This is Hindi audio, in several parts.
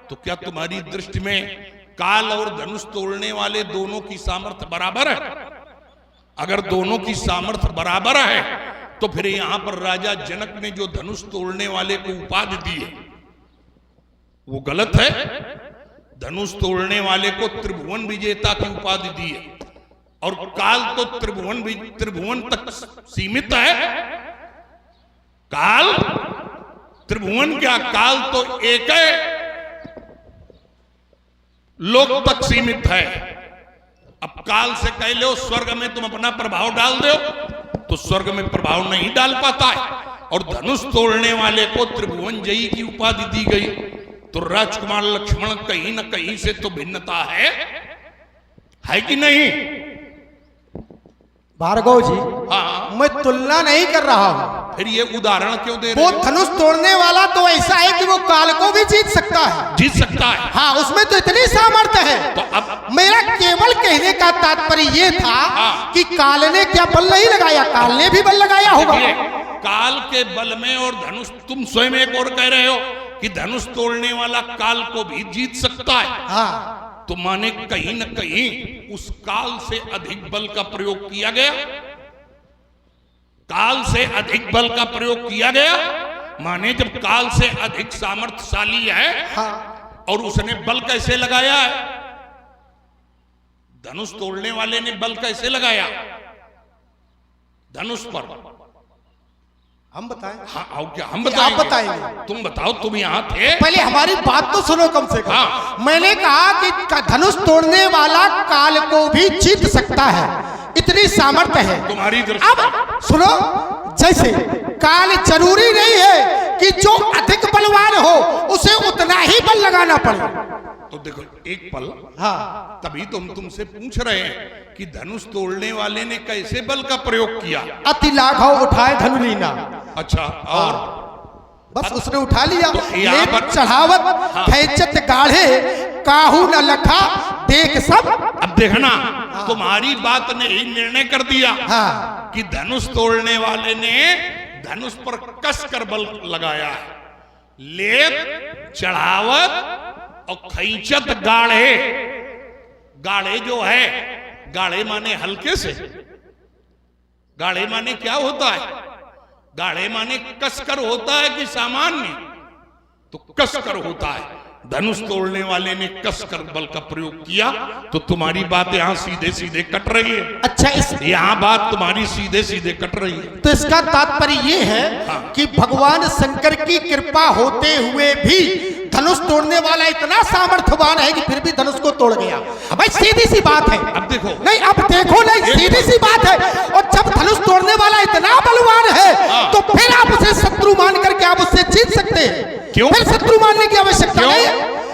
तो क्या तुम्हारी दृष्टि में काल और धनुष तोड़ने वाले दोनों की सामर्थ्य बराबर है? अगर दोनों की सामर्थ्य बराबर है तो फिर यहां पर राजा जनक ने जो धनुष तोड़ने वाले को उपाधि दी है वो गलत है। धनुष तोड़ने वाले को त्रिभुवन विजेता की उपाधि दी है और काल तो त्रिभुवन तक सीमित है। काल त्रिभुवन क्या, काल तो एक लोक तक सीमित है। अब काल से कह लो स्वर्ग में तुम अपना प्रभाव डाल दो तो स्वर्ग में प्रभाव नहीं डाल पाता है। और धनुष तोड़ने वाले को त्रिभुवन जयी की उपाधि दी गई तो राजकुमार लक्ष्मण कहीं न कहीं से तो भिन्नता है कि नहीं? भार्गव जी, हाँ, मैं तुलना नहीं कर रहा हूं। फिर ये उदाहरण क्यों दे रहे वो हो? धनुष तोड़ने वाला तो ऐसा है कि वो काल को भी जीत सकता है। जीत सकता है, हाँ, उसमें तो इतनी सामर्थ्य है। तो अब मेरा केवल कहने का तात्पर्य ये था कि काल ने क्या बल नहीं लगाया, काल ने भी बल लगाया होगा। काल के बल में और धनुष, तुम स्वयं एक और कह रहे हो कि धनुष तोड़ने वाला काल को भी जीत सकता है। हाँ, तो माने कहीं न कहीं उस काल से अधिक बल का प्रयोग किया गया। काल से अधिक बल का प्रयोग किया गया माने जब काल से अधिक सामर्थ्यशाली है, हाँ। और उसने बल कैसे लगाया है? धनुष तोड़ने वाले ने बल कैसे लगाया धनुष पर? हम बताएं? हाँ, और क्या हम आप बताएंगे? बताएंगे। तुम बताओ, तुम यहाँ थे। पहले हमारी बात तो सुनो कम से कम। हाँ। मैंने कहा कि धनुष तोड़ने वाला काल को भी जीत सकता है, इतनी सामर्थ्य है तुम्हारी दृष्टि। अब सुनो, जैसे काल जरूरी नहीं है कि जो अधिक बलवान हो उसे उतना ही बल लगाना पड़े। तो देखो एक पल, हाँ, तभी तो हम तुमसे पूछ रहे हैं कि धनुष तोड़ने वाले ने कैसे बल का प्रयोग किया। अति लाघव उठाए धनुलीना। अच्छा, और बस उसने उठा लिया। तो यहाँ पर चढ़ावत हाँ। खैचत गाढ़े काहू न लखा देख सब। अब देखना, तुम्हारी बात ने ही निर्णय कर दिया हाँ, कि धनुष तोड़ने वाले ने धनुष पर कसकर बल लगाया है। लेप, चढ़ावत और खैचत गाढ़े। गाढ़े जो है, गाढ़े माने हल्के से, गाढ़े माने क्या होता है? गाढ़े माने कसकर होता है कि सामान्य? तो कसकर होता है। धनुष तोड़ने वाले ने कसकर बल का प्रयोग किया तो तुम्हारी बात यहां सीधे सीधे कट रही है। अच्छा, इस यहां बात तुम्हारी सीधे सीधे कट रही है। तो इसका तात्पर्य ये है हाँ। कि भगवान शंकर की कृपा होते हुए भी धनुष तोड़ने वाला इतना सामर्थ्यवान है कि फिर भी धनुष को तोड़ गया। भाई सीधी सी बात है। अब देखो, नहीं, अब देखो, नहीं, सीधी सी बात है। और जब धनुष तोड़ने वाला इतना बलवान है हाँ। तो फिर आप उसे शत्रु मान करके आप उससे जीत सकते हैं। क्यों? फिर शत्रु मानने की आवश्यकता नहीं है,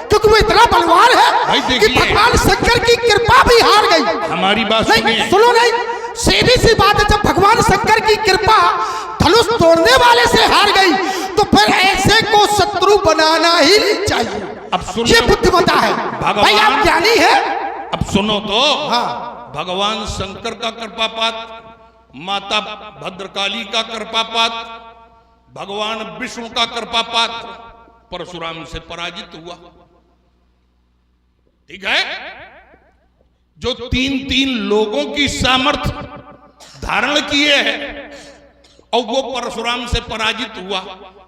क्योंकि वो इतना बलवान भाई है कि देखिए, भगवान शंकर की कृपा भी हार गई। हमारी बात नहीं, सुनिए। सुनो, नहीं, सीधी सी बात है। जब भगवान शंकर की कृपा धनुष तोड़ने वाले से हार गई तो फिर ऐसे को शत्रु बनाना ही नहीं चाहिए। अब सुनो, ये बुद्धिमता है। भाई आप ज्ञानी है। अब सुनो तो, हाँ, भगवान शंकर का कृपापात, माता भद्रकाली का कृपापात, भगवान विष्णु का कृपापात परशुराम से पराजित हुआ। ठीक है? जो तीन लोगों की सामर्थ्य धारण किए हैं और वो परशुराम से पराजित हुआ,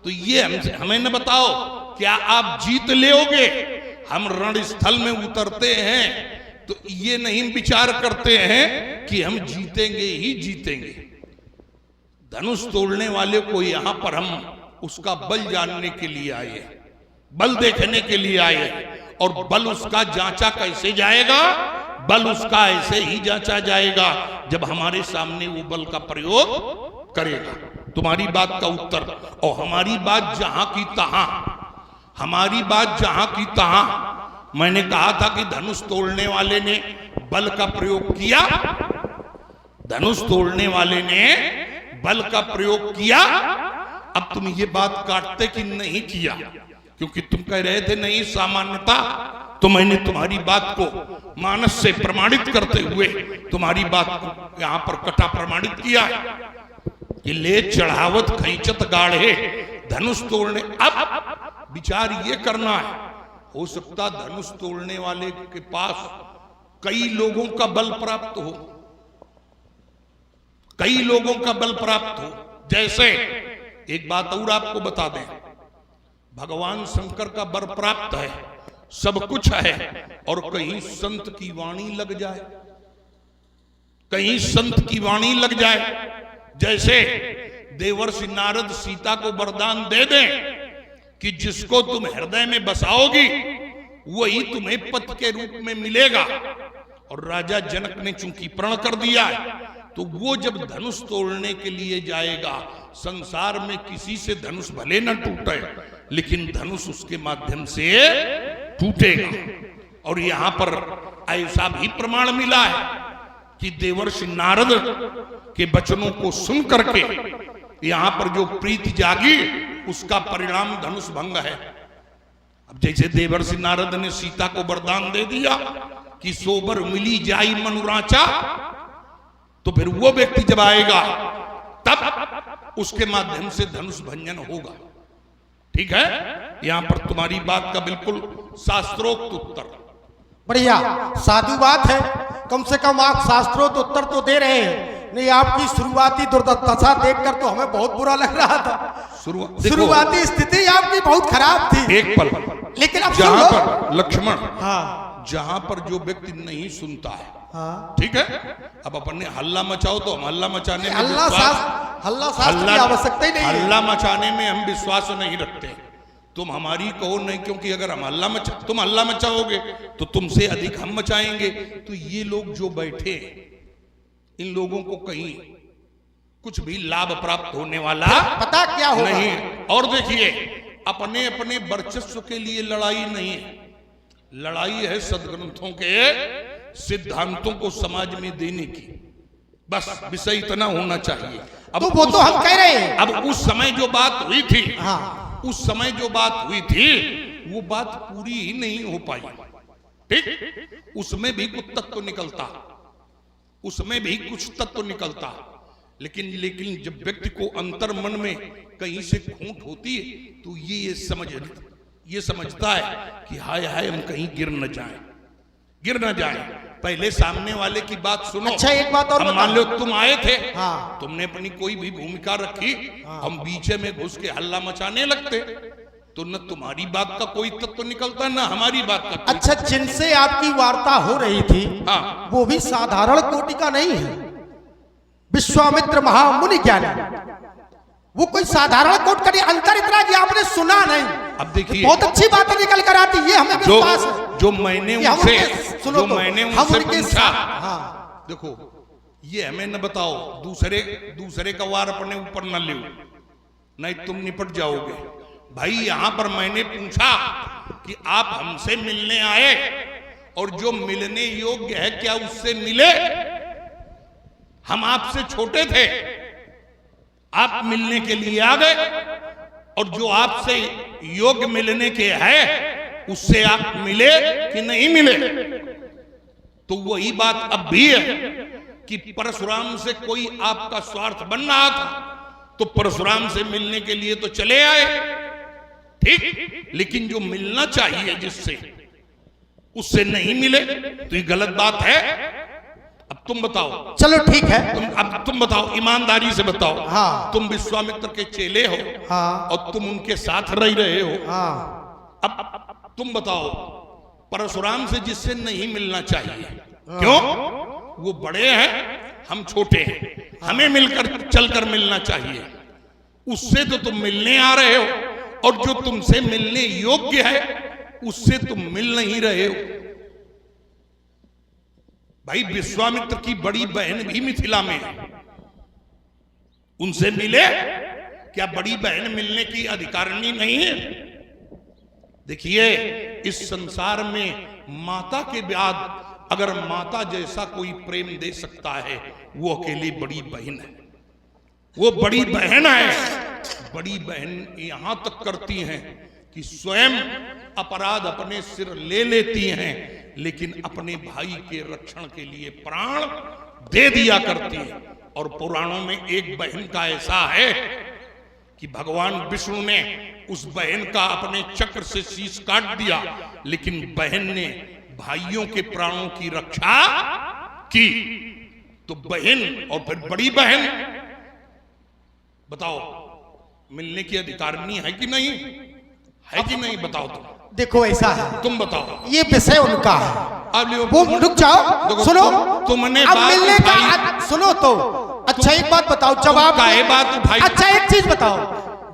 तो ये हमें न बताओ, क्या आप जीत लोगे? हम रणस्थल में उतरते हैं तो ये नहीं विचार करते हैं कि हम जीतेंगे ही जीतेंगे। धनुष तोड़ने वाले को यहां पर हम उसका बल जानने के लिए आए, बल देखने के लिए आए। और बल उसका जांचा कैसे जाएगा? बल उसका ऐसे ही जांचा जाएगा जब हमारे सामने वो बल का प्रयोग करेगा। तुम्हारी बात का उत्तर, और हमारी बात जहां की तहां, हमारी बात जहां की तहां। मैंने कहा था कि धनुष तोड़ने वाले ने बल का प्रयोग किया, धनुष तोड़ने वाले ने बल का प्रयोग किया। अब तुम ये बात काटते कि नहीं किया, क्योंकि तुम कह रहे थे नहीं सामान्यता, तो मैंने तुम्हारी बात को मानस से प्रमाणित करते हुए तुम्हारी बात को यहां पर कटा प्रमाणित किया कि ले चढ़ावत खैचत गाढ़े धनुष तोड़ने। अब विचार ये करना है, हो सकता धनुष तोड़ने वाले के पास कई लोगों का बल प्राप्त हो, कई लोगों का बल प्राप्त हो। जैसे एक बात और आपको बता दें, भगवान शंकर का बर प्राप्त है, सब कुछ है, और कहीं संत की वाणी लग जाए, कहीं संत की वाणी लग जाए। जैसे देवर्षि नारद सीता को वरदान दे दें कि जिसको तुम हृदय में बसाओगी वही तुम्हें पति के रूप में मिलेगा, और राजा जनक ने चूंकि प्रण कर दिया है, तो वो जब धनुष तोड़ने के लिए जाएगा, संसार में किसी से धनुष भले न टूटे, लेकिन धनुष उसके माध्यम से टूटेगा। और यहां पर ऐसा भी प्रमाण मिला है कि देवर्षि नारद के वचनों को सुन करके यहां पर जो प्रीति जागी, उसका परिणाम धनुष भंग है। अब जैसे देवर्षि नारद ने सीता को वरदान दे दिया कि सोबर मिली जाई मनुराचा, तो फिर वो व्यक्ति जब आएगा तब उसके माध्यम से धनुष भंजन होगा। ठीक है, यहां पर तुम्हारी बात का बिल्कुल शास्त्रोक्त उत्तर। बढ़िया, साधु बात है, कम से कम आप शास्त्रोक्त उत्तर तो दे रहे हैं। नहीं, आपकी शुरुआती दुर्दशा देखकर तो हमें बहुत बुरा लग रहा था। शुरुआती स्थिति आपकी बहुत खराब थी। एक पल, लेकिन अब जहां पर लक्ष्मण, हाँ, जहां पर जो व्यक्ति नहीं सुनता है, हाँ, ठीक है, अब अपने हल्ला मचाओ तो हम हल्ला मचाने में हल्ला शास्त्र की आवश्यकता ही नहीं है। हल्ला मचाने में हम विश्वास नहीं रखते। तुम हमारी कहो नहीं, क्योंकि अगर हम तुम हल्ला मचाओगे तो तुमसे अधिक हम मचाएंगे। तो ये लोग जो बैठे, इन लोगों को कहीं कुछ भी लाभ प्राप्त होने वाला पता क्या होगा नहीं। और देखिए, अपने अपने वर्चस्व के लिए लड़ाई नहीं है, लड़ाई है सदग्रंथों के सिद्धांतों को समाज में देने की। बस विषय इतना होना चाहिए। अब तो वो तो हम कह रहे हैं। अब उस समय जो बात हुई थी, हाँ, उस समय जो बात हुई थी, वो बात पूरी ही नहीं हो पाई। ठीक, उसमें भी कुछ तत्व निकलता, उसमें भी कुछ तत्व निकलता, लेकिन जब व्यक्ति को अंतर मन में कहीं से खोट होती है, तो ये समझता है कि हाय हाय हम कहीं गिर न जाए। पहले सामने वाले की बात सुनो। अच्छा, एक बात और मान लो तुम आए थे, हाँ, तुमने अपनी कोई भी भूमिका रखी, हम बीचे में घुस के हल्ला मचाने लगते, तो न तुम्हारी बात का कोई तत्व निकलता, न हमारी बात का। अच्छा, जिनसे आपकी वार्ता हो रही थी, हाँ, वो भी साधारण कोटि का नहीं है, विश्वामित्र महामुनि ज्ञानी, वो कोई साधारण कोट का नहीं। अंतर इतना कि आपने सुना नहीं। अब देखिए, बहुत अच्छी बातें निकल कर आती है, हमें विश्वास है। जो मैंने उनसे पूछा, हाँ, देखो, ये हमें न बताओ, दूसरे का वार अपने ऊपर न ले, नहीं तुम निपट जाओगे। भाई यहां पर मैंने पूछा कि आप हमसे मिलने आए, और जो मिलने योग्य है क्या उससे मिले? हम आपसे छोटे थे, आप मिलने के लिए आ गए, और जो आपसे योग्य मिलने के है उससे आप मिले कि नहीं मिले? तो वही बात अब भी है कि परशुराम से कोई आपका स्वार्थ बन रहा था, तो परशुराम से मिलने के लिए तो चले आए, ठीक, लेकिन जो मिलना चाहिए जिससे, उससे नहीं मिले, तो ये गलत बात है। अब तुम बताओ। चलो ठीक है, तुम बताओ, ईमानदारी से बताओ। हाँ, तुम विश्वामित्र के चेले हो, हाँ, और तुम उनके साथ रह रहे हो। हाँ, अब तुम बताओ, परशुराम से जिससे नहीं मिलना चाहिए, क्यों? वो बड़े हैं, हम छोटे हैं, हमें मिलकर चलकर मिलना चाहिए। उससे तो तुम मिलने आ रहे हो, और जो तुमसे मिलने योग्य है उससे तुम मिल नहीं रहे हो। भाई विश्वामित्र की बड़ी बहन भी मिथिला में है, उनसे मिले क्या? बड़ी बहन मिलने की अधिकारिणी नहीं है? देखिए, इस संसार में माता के बाद अगर माता जैसा कोई प्रेम दे सकता है, वो अकेली बड़ी बहन है। वो बड़ी बहन है। बड़ी बहन यहां तक करती हैं कि स्वयं अपराध अपने सिर ले लेती हैं, लेकिन अपने भाई के रक्षण के लिए प्राण दे दिया करती है। और पुराणों में एक बहन का ऐसा है कि भगवान विष्णु ने उस बहन का अपने चक्र से शीश काट दिया, लेकिन बहन ने भाइयों के प्राणों की रक्षा की। तो बहन और फिर बड़ी बहन, बताओ मिलने की अधिकारिणी है कि नहीं, है कि नहीं, बताओ तुम। देखो ऐसा है, तुम बताओ, ये विषय उनका है। अब वो रुक जाओ, सुनो, तुमने अब बात मिलने का उठाई। सुनो तो अच्छा एक बात बताओ, जब आप काहे बात उठाई? अच्छा एक चीज बताओ,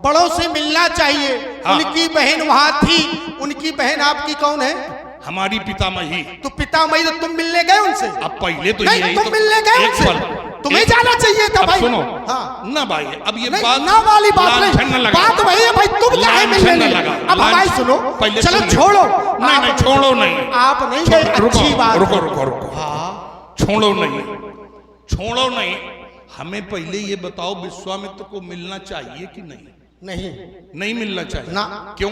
बड़ों से मिलना चाहिए। हाँ। उनकी बहन वहां थी, उनकी बहन आपकी कौन है? हमारी पितामही। तो पितामही, तो तुम मिलने गए उनसे? अब पहले तो नहीं, यही तुम तो मिलने गए एक उनसे, पल, तुम्हें एक- जाना चाहिए था अब भाई। सुनो, हाँ ना भाई, अब ये नहीं, बात ना वाली बात लांछन न नहीं, लगा। बात वही है भाई, तुम क्या है मिलने लांछन न नहीं। लगा। अब हमारी सुनो, पहले चलो सुन लो। छोड़ो। नहीं नहीं, छोड़ो नहीं, आप नहीं गए, अच्छी बात रुको है। रुको रुको, हाँ छोड़ो नहीं, छोड़ो नहीं। हमें पहले ये बताओ, विश्वामित्र को मिलना चाहिए कि नहीं? नहीं, नहीं मिलना चाहिए ना। क्यों?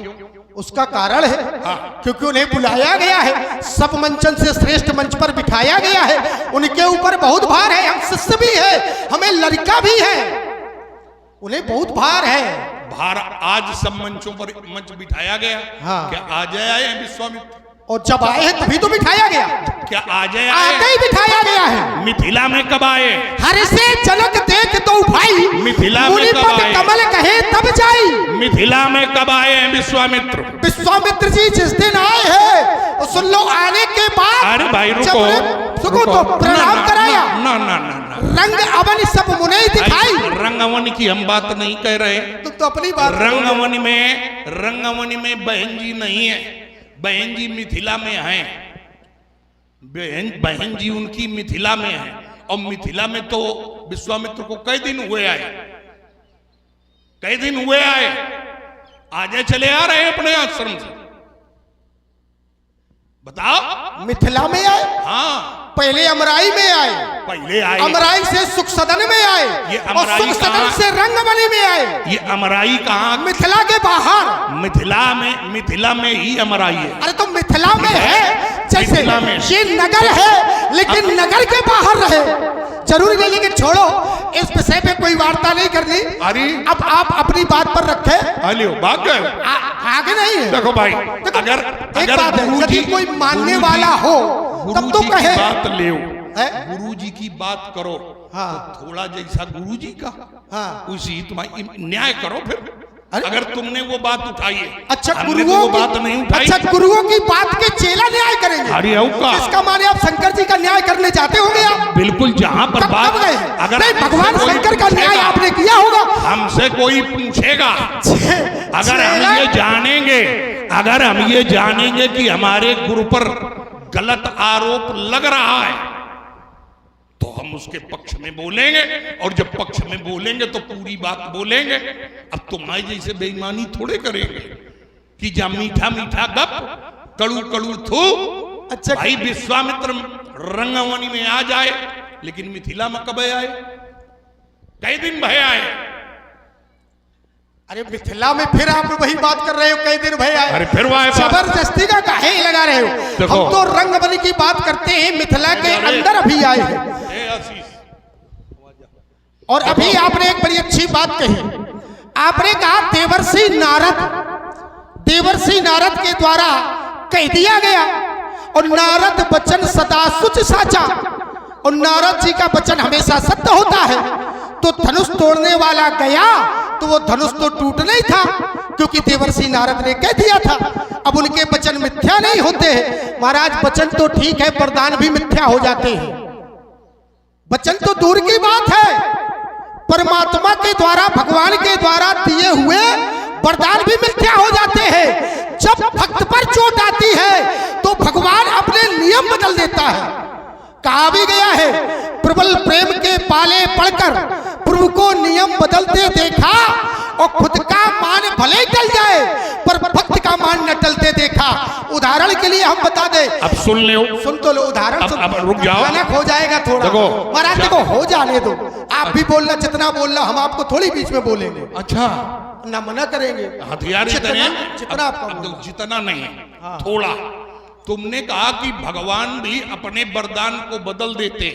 उसका कारण है हाँ। क्योंकि उन्हें बुलाया गया है, सब मंचन से श्रेष्ठ मंच पर बिठाया गया है, उनके ऊपर बहुत भार है। हम शिष्य भी है, हमें लड़का भी है, उन्हें बहुत भार है। भार आज सब मंचों पर मंच बिठाया गया। हाँ। क्या आज आए हैं विश्वामित्र? और जब आए हैं तभी तो बिठाया गया, क्या आज आए? आते ही बिठाया गया है। मिथिला में कब आए? हर से जनक देख तो भाई, मिथिला में मुनिपद कब आए? कमल कहे तब जाई। मिथिला में कब आए हैं विश्वामित्र? विश्वामित्र जी जिस दिन आए हैं, और सुन लो, आने के बाद अरे भाई रुको, जब सुनो तो प्रणाम कराया, ना ना ना ना, रंग अवन सब मुने दिखाई। रंगवन की हम बात नहीं कह रहे। तुम तो अपनी बात रंगवन में बहन जी नहीं है, बहन जी मिथिला में हैं। बहन जी उनकी मिथिला में है, और मिथिला में तो विश्वामित्र को कई दिन हुए आए, कई दिन हुए आए, आजे चले आ रहे हैं अपने आश्रम से। बताओ। मिथिला में आए, हाँ पहले अमराई में आए, पहले आए, अमराई से सुख सदन में आए, ये और अमराई सुख सदन कहाँ? से रंगमणि में आए। ये अमराई कहाँ? मिथिला के बाहर, मिथिला में ही अमराई है। अरे तो मिथिला में है, जैसे मिथिला में। ये नगर है, लेकिन नगर के बाहर रहे। जरूरी नहीं, लेकिन छोड़ो, इस विषय पे कोई वार्ता नहीं करनी। अरे अब आप अपनी बात पर रखे, अलियो भाग गए। आगे नहीं है। देखो भाई, देखो, अगर एक अगर बात है, गुरु यदि जी कोई मानने गुरु जी- वाला हो गुरु तब तो जी कहे। की बात ले, है? गुरु जी की बात करो। हाँ। तो थोड़ा जैसा गुरु जी का, हाँ। उसी तुम्हारी न्याय करो फिर। अरे? अगर तुमने वो बात उठाई है, अच्छा, हमने तो गुरुओं वो की बात नहीं उठाई। अच्छा, गुरुओं की बात के चेला न्याय करेंगे? अरे औ का? इसका माने आप शंकर जी का न्याय करने जाते होंगे आप? बिल्कुल, जहां पर कब बात, कब गए? अगर नहीं, हमसे भगवान कोई शंकर का न्याय पूछेगा, आपने किया होगा। हमसे कोई पूछेगा, अगर हम चेला- ये जानेंगे, अगर हम ये जानेंगे कि हमारे गुरु पर गलत आरोप लग रहा है, तो हम उसके पक्ष में बोलेंगे, और जब पक्ष में बोलेंगे तो पूरी बात बोलेंगे। अब तुम्हारे जैसे बेईमानी थोड़े करेंगे कि जा मीठा मीठा गप, कड़ू कड़ू थू। अच्छा, भाई विश्वामित्र रंगवनी में आ जाए, लेकिन मिथिला में कब आए? कई दिन भय आए। अरे मिथिला में फिर आप वही बात कर रहे हो, कई दिन भय आए। अरे फिर वो आए बात। जबरदस्ती का काहे लगा रहे हो? देखो। हम तो रंगमणि की बात करते हैं, मिथिला के अरे। अंदर अभी आए हैं। ए आशीष, और अभी आपने एक बड़ी अच्छी बात कही, आपने कहा देवर्षि नारद के द्वारा कह दिया गया, और नारद वचन सदा सुच साचा, और नारद जी का वचन हमेशा सत्य होता है। तो धनुष तोड़ने वाला गया तो वो धनुष तो टूटना ही था, क्योंकि देवर्षि नारद ने कह दिया था। अब उनके वचन मिथ्या नहीं होते हैं महाराज, वचन तो ठीक है, वरदान भी मिथ्या हो जाते हैं। वचन तो दूर की बात है, परमात्मा के द्वारा, भगवान के द्वारा दिए हुए वरदान भी मिथ्या हो जाते हैं। जब भक्त पर चोट आती है तो भगवान अपने नियम बदल देता है। कहा भी गया है, प्रबल प्रेम के पाले पड़कर प्रभु को नियम बदलते देखा, और खुद का मान भले ही टल जाए पर भक्त का मान न टलते देखा। उदाहरण के लिए हम बता दें, अब सुन लो, सुन तो लो उदाहरण। अब रुक जाओ, भयानक हो जाएगा थोड़ा। देखो, महाराज देखो, हो जाने दो, आप भी बोलना जितना बोलना, हम आपको थोड़ी बीच में बोलेंगे, अच्छा ना मना करेंगे। हथियार जितना आपका अब बोलना। जितना नहीं, हाँ। थोड़ा। तुमने कहा कि भगवान भी अपने वरदान को बदल देते,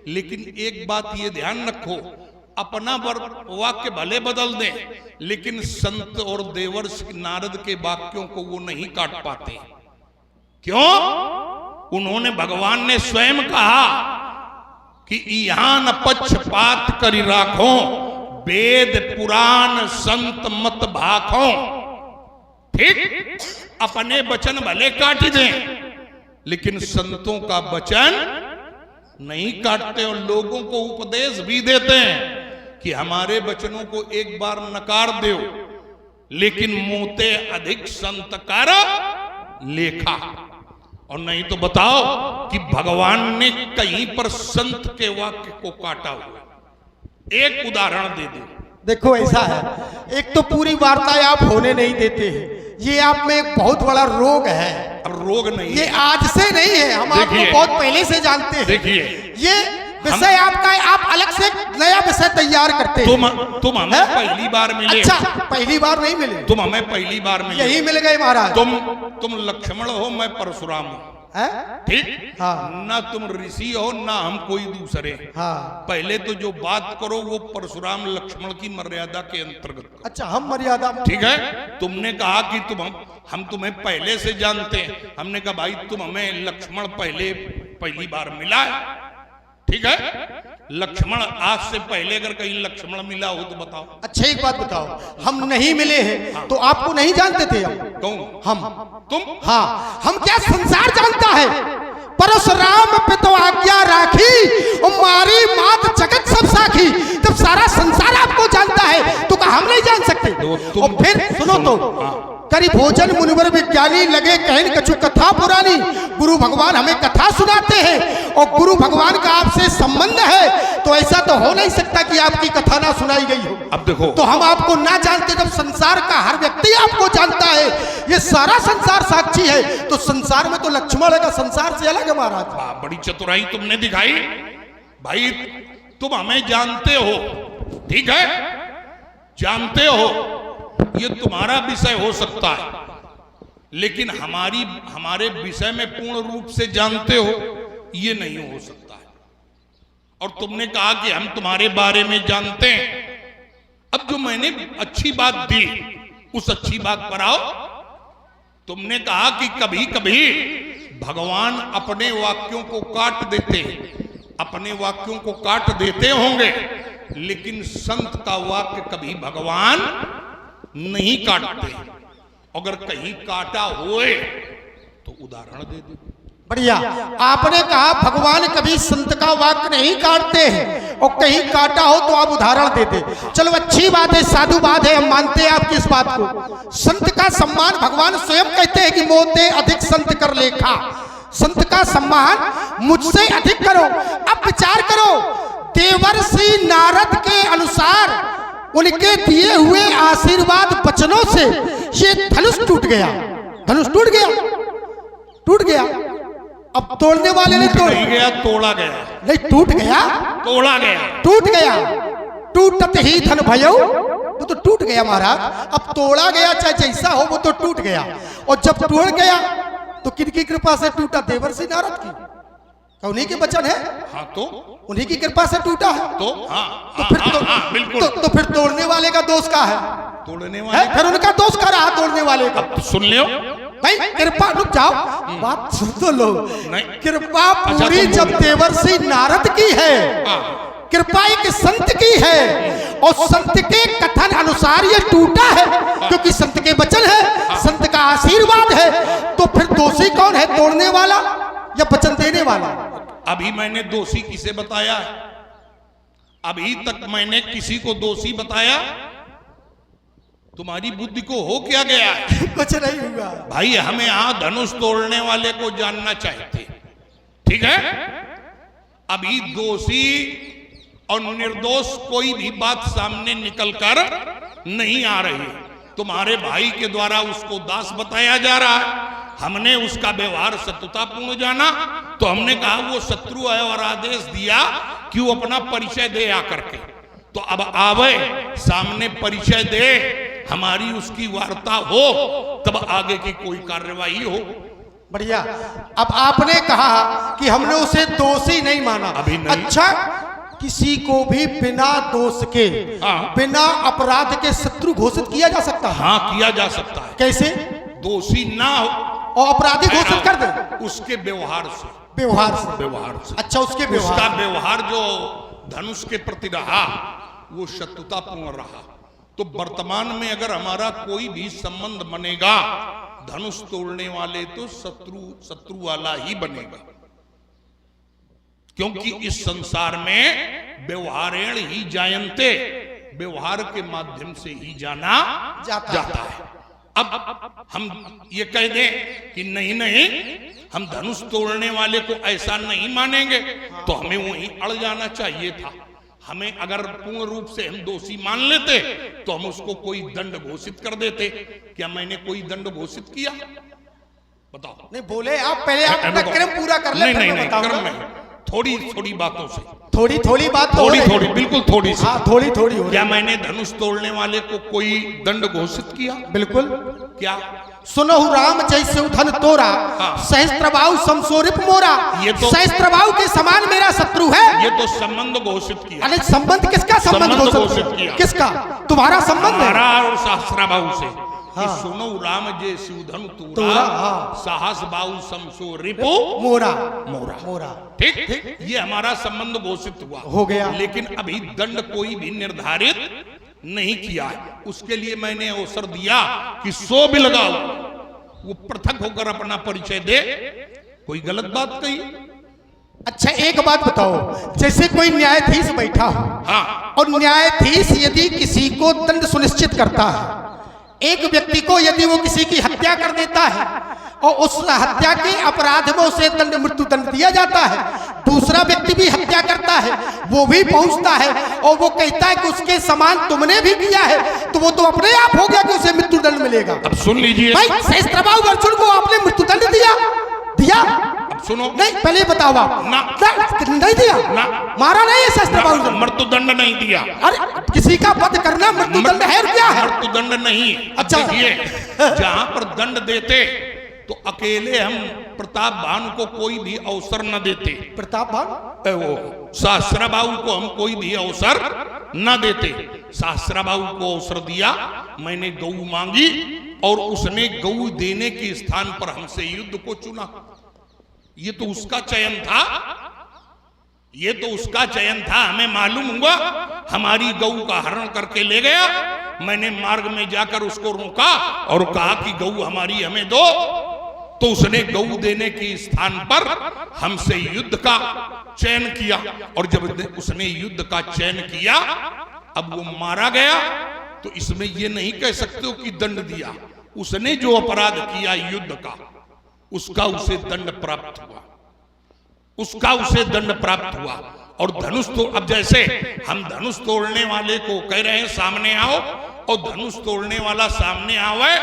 लेकिन एक बात ये ध्यान रखो, अपना वाक्य भले बदल दें, लेकिन संत और देवर्ष नारद के वाक्यों को वो नहीं काट पाते। क्यों? उन्होंने, भगवान ने स्वयं कहा कि यहाँ न पक्षपात करी राखो, वेद पुराण संत मत भाखो। ठीक, अपने वचन भले काट दें, लेकिन संतों का वचन नहीं काटते और लोगों को उपदेश भी देते हैं कि हमारे वचनों को एक बार नकार दो, लेकिन मोते अधिक संत कर लेखा। और नहीं तो बताओ कि भगवान ने कहीं पर संत के वाक्य को काटा हुआ। एक उदाहरण दे दो। देखो ऐसा है, एक तो पूरी वार्ता आप होने नहीं देते हैं, ये आप में एक बहुत बड़ा रोग है। अब रोग नहीं, ये आज से नहीं है, हम आपको बहुत पहले से जानते हैं। देखिए, ये विषय आपका, आप अलग से नया विषय तैयार करते हैं। तुम हमें पहली बार मिले। अच्छा, पहली बार नहीं मिले, तुम हमें पहली बार मिले। यही मिल गए महाराज। तुम लक्ष्मण हो, मैं परशुराम हूँ। ठीक, हाँ। ना तुम ऋषि हो ना हम कोई दूसरे। हाँ। पहले तो जो बात करो वो परशुराम लक्ष्मण की मर्यादा के अंतर्गत करो। अच्छा, हम मर्यादा, ठीक है। तुमने कहा कि हम तुम्हें पहले से जानते हैं। हमने कहा भाई तुम हमें लक्ष्मण पहली बार मिला है। ठीक है, लक्ष्मण आज से पहले अगर कहीं लक्ष्मण मिला हो तो बताओ। अच्छा एक बात बताओ, हम नहीं मिले हैं तो आपको नहीं जानते थे हम? कौन? हम। तुम? हाँ, हम क्या संसार जानता है? परशुराम पे तो आज्ञा राखी और मारी मात जगत सब साखी। जब सारा संसार आपको जानता है तो क्या हम नहीं जान सकते? और फिर सुनो तो, करी भोजन मुनिवर विज्ञानी, लगे कहन कछु कथा पुरानी। गुरु भगवान हमें कथा सुनाते हैं और गुरु भगवान का आपसे संबंध है, तो ऐसा तो हो नहीं सकता कि आपकी कथा ना सुनाई गई हो। अब देखो, तो हम आपको ना जानते, जब संसार का हर व्यक्ति आपको जानता है, ये सारा संसार साक्षी है, तो संसार में तो लक्ष्मण का संसार से अलग है महाराज। बड़ी चतुराई तुमने दिखाई भाई। तुम हमें जानते हो, ठीक है, जानते हो, ये तुम्हारा विषय हो सकता है, लेकिन हमारे विषय में पूर्ण रूप से जानते हो, ये नहीं हो सकता है। और तुमने कहा कि हम तुम्हारे बारे में जानते हैं। अब जो मैंने अच्छी बात दी, उस अच्छी बात पर आओ। तुमने कहा कि कभी कभी भगवान अपने वाक्यों को काट देते हैं, अपने वाक्यों को काट देते होंगे, लेकिन संत का वाक्य कभी भगवान नहीं काटते। अगर कहीं काटा होए तो उदाहरण दे दो। बढ़िया, आपने कहा भगवान कभी संत का वाक्य नहीं काटते हैं, और कहीं काटा हो तो आप उदाहरण देते। चलो अच्छी बात है, साधु बात है, हम मानते हैं आपकी इस बात को। संत का सम्मान भगवान स्वयं कहते हैं कि मोते अधिक संत कर लेखा। संत का सम्मान मुझसे अधिक करो। अब विचार करो, देवर्षि नारद के अनुसार उनके दिए हुए आशीर्वाद वचनों से ये धनुष टूट गया। धनुष टूट गया, टूट गया। अब तोड़ने वाले ने तोड़ नहीं गया, तोड़ा गया। नहीं, टूट गया, तोड़ा गया, टूट गया। टूटत ही धन भयो, वो तो टूट गया महाराज। अब तोड़ा गया, चाहे जैसा हो, वो तो टूट गया। और जब टूट गया तो किनकी कृपा से टूटा? देवर्षि नारद की। उन्हीं के वचन है। हाँ, तो उन्हीं की कृपा से टूटा है। तो हाँ, तो फिर बिल्कुल। तो फिर तोड़ने वाले का दोष का है? तोड़ने वाले फिर उनका दोष का रहा, तोड़ने वाले का। अब सुन लियो भाई, कृपा, रुक जाओ, बात सुन तो लो। कृपा पूरी जब देवर्षि नारद की है, कृपा एक संत की है, और संत के कथन अनुसार ये टूटा है, क्योंकि संत के वचन है, संत का आशीर्वाद है। तो फिर दोषी कौन है? तोड़ने वाला या वचन देने वाला? अभी मैंने दोषी किसे बताया? अभी तक मैंने किसी को दोषी बताया? तुम्हारी बुद्धि को हो क्या गया है? कुछ नहीं हुआ भाई। हमें यहां धनुष तोड़ने वाले को जानना चाहते, ठीक है? अभी दोषी और निर्दोष कोई भी बात सामने निकल कर नहीं आ रही। तुम्हारे भाई के द्वारा उसको दास बताया जा रहा है। हमने उसका व्यवहार शत्रुतापूर्ण जाना, तो हमने कहा वो शत्रु है, और आदेश दिया कि वो अपना परिचय दे आकर के। तो अब आवे सामने, परिचय दे, हमारी उसकी वार्ता हो, तब आगे की कोई कार्यवाही हो। बढ़िया। अब आपने कहा कि हमने उसे दोषी नहीं माना। अभी नहीं। अच्छा, किसी को भी बिना दोष के, हाँ। बिना अपराध के शत्रु घोषित किया जा सकता है। हाँ, किया जा सकता है। कैसे? दोषी ना हो और अपराधी घोषित कर दे उसके व्यवहार से। व्यवहार से? व्यवहार से। अच्छा, उसके व्यवहार, उसका व्यवहार जो धनुष के प्रति रहा वो शत्रुतापूर्ण रहा। तो वर्तमान में अगर हमारा कोई भी संबंध बनेगा, धनुष तोड़ने वाले तो शत्रु वाला ही बनेगा, क्योंकि इस संसार में व्यवहारेण ही जायन्ते, व्यवहार के माध्यम से ही जाना जाता है। अब हम ये कह दें कि नहीं नहीं, हम धनुष तोड़ने वाले को ऐसा नहीं मानेंगे, तो हमें वहीं अड़ जाना चाहिए था। हमें अगर पूर्ण रूप से हम दोषी मान लेते तो हम उसको कोई दंड घोषित कर देते। क्या मैंने कोई दंड घोषित किया? बताओ। नहीं बोले आप, पहले आप अपना क्रम पूरा कर ले। नहीं, क्रम नहीं, थोड़ी थोड़ी बातों से, थोड़ी बात, थोड़ी बिल्कुल थोड़ी सी। हाँ, थोड़ी हो क्या मैंने धनुष तोड़ने वाले को कोई दंड घोषित किया? बिल्कुल। क्या? सुनहु राम जैसे उधन तोरा, सहस्त्रबाहु समसोरिप मोरा। ये तो सहस्त्रबाहु के समान मेरा शत्रु है। ये तो संबंध घोषित किया। अरे संबंध किसका? संबंध घोषित किया। किसका? तुम्हारा संबंध है हमारा और सहस्त्रबाहु से। हाँ। सुनो राम जे शिवधनु तोरा, साहस बाहु समसो रिपो मोरा। ठीक, ये हमारा संबंध घोषित हुआ, हो गया। लेकिन अभी दंड कोई भी निर्धारित नहीं किया है। उसके लिए मैंने अवसर दिया कि सो भी लगाओ, वो पृथक होकर अपना परिचय दे। कोई गलत बात कही? अच्छा, एक बात बताओ, जैसे कोई न्यायाधीश बैठा हो, हाँ, और न्यायाधीश यदि किसी को दंड सुनिश्चित करता है, एक व्यक्ति को यदि वो किसी की हत्या कर देता है और उस हत्या के अपराध में उसे दंड, मृत्यु दंड दिया जाता है, दूसरा व्यक्ति भी हत्या करता है, वो भी पहुंचता है और वो कहता है कि उसके समान तुमने भी किया है, तो वो तो अपने आप हो गया कि उसे मृत्यु दंड मिलेगा। अब सुन लीजिए भाई, सहस्त्रबाहु अर्जुन को आपने मृत्यु दंड दिया? अब सुनो। नहीं, पहले बताओ आप। ना, नहीं दिया ना, मारा नहीं है सहस्त्रबाहु? मृत्यु दंड नहीं दिया। अरे किसी का वध करना मृत्यु दंड है क्या है? मृत्यु दंड नहीं। अच्छा, जहां पर दंड देते तो अकेले हम प्रताप भानु को कोई भी अवसर न देते। प्रताप भानु? वो सहस्त्रबाहु को हम कोई भी अवसर न देते। सहस्त्रबाहु को अवसर दिया, मैंने गौ मांगी और उसने गौ देने के स्थान पर हमसे युद्ध को चुना। ये तो उसका चयन था, ये तो उसका चयन था। हमें मालूम हुआ, हमारी गौ का हरण करके ले गया। मैंने मार्ग में जाकर उसको रोका और कहा कि गौ हमारी हमें दो, तो उसने गौ देने के स्थान पर हमसे युद्ध का चयन किया। और जब उसने युद्ध का चयन किया, अब वो मारा गया, तो इसमें ये नहीं कह सकते हो कि दंड दिया। उसने जो अपराध किया युद्ध का, उसका उसे दंड प्राप्त हुआ, उसका उसे दंड प्राप्त हुआ। और धनुष तो, अब जैसे हम धनुष तोड़ने वाले को कह रहे हैं सामने आओ, और धनुष तोड़ने वाला सामने आवे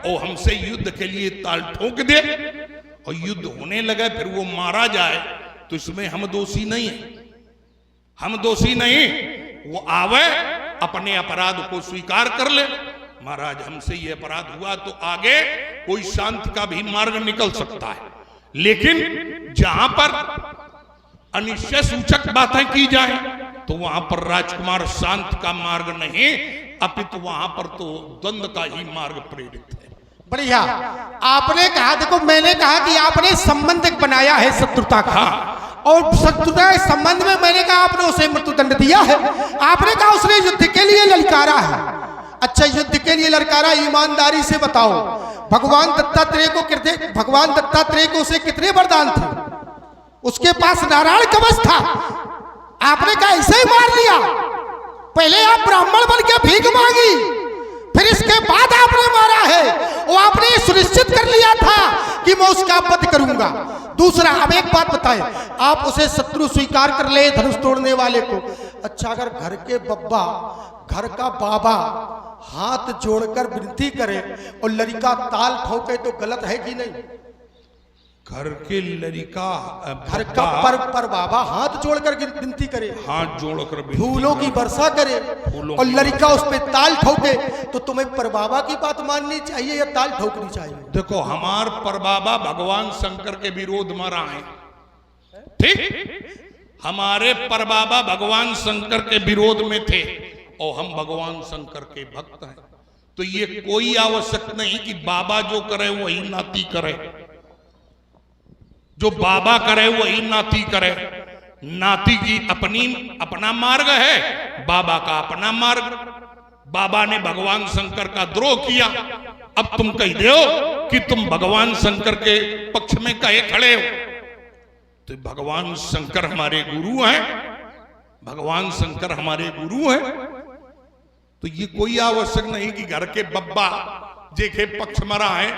और हमसे युद्ध के लिए ताल ठोक दे और युद्ध होने लगे, फिर वो मारा जाए, तो इसमें हम दोषी नहीं है। हम दोषी नहीं। वो आवे, अपने अपराध को स्वीकार कर ले, महाराज हमसे ये अपराध हुआ, तो आगे कोई शांति का भी मार्ग निकल सकता है। लेकिन जहां पर अनिश्चय सूचक बातें की जाए, तो वहां पर राजकुमार शांति का मार्ग नहीं, अपितु वहां पर तो द्वंद्व का ही मार्ग प्रेरित है। बढ़िया। आपने कहा, देखो मैंने कहा कि आपने संबंध बनाया है शत्रुता का, और शत्रुता के संबंध में मैंने कहा आपने उसे मृत्युदंड दिया है। आपने कहा उसने युद्ध के लिए ललकारा है। अच्छा, युद्ध के लिए ललकारा, ईमानदारी से बताओ, भगवान दत्तात्रेय को उसे कितने वरदान थे? उसके पास नारायण कवच था। आपने कहा ऐसे ही मार दिया? पहले आप ब्राह्मण बन के भीख मांगी, फिर इसके बाद आपने मारा है। वो आपने सुनिश्चित कर लिया था कि मैं उसका वध करूंगा। दूसरा, अब एक बात बताएं, आप उसे शत्रु स्वीकार कर ले धनुष तोड़ने वाले को। अच्छा, अगर घर के बब्बा, घर का बाबा हाथ जोड़कर विनती करे और लड़का ताल ठोके तो गलत है कि नहीं? घर के लड़का, घर का पर बाबा हाथ जोड़कर विनती करे, हाथ जोड़कर फूलों की वर्षा करे और लड़का उस पे ताल ठोके, तो तुम्हें पर बाबा की बात माननी चाहिए या ताल ठोकनी चाहिए? देखो, हमार पर बाबा भगवान शंकर के विरोध में रहा है, ठीक? हमारे परबाबा भगवान शंकर के विरोध में थे और हम भगवान शंकर के भक्त हैं। तो ये कोई आवश्यक नहीं कि बाबा जो करे वही नाती करे, जो बाबा करे वही नाती करे। नाती की अपना मार्ग है, बाबा का अपना मार्ग। बाबा ने भगवान शंकर का द्रोह किया, अब तुम कह दो कि तुम भगवान शंकर के पक्ष में कहे खड़े हो। तो भगवान शंकर हमारे गुरु हैं, भगवान शंकर हमारे गुरु हैं। तो ये कोई आवश्यक नहीं कि घर के बब्बा जेके पक्ष मरा है,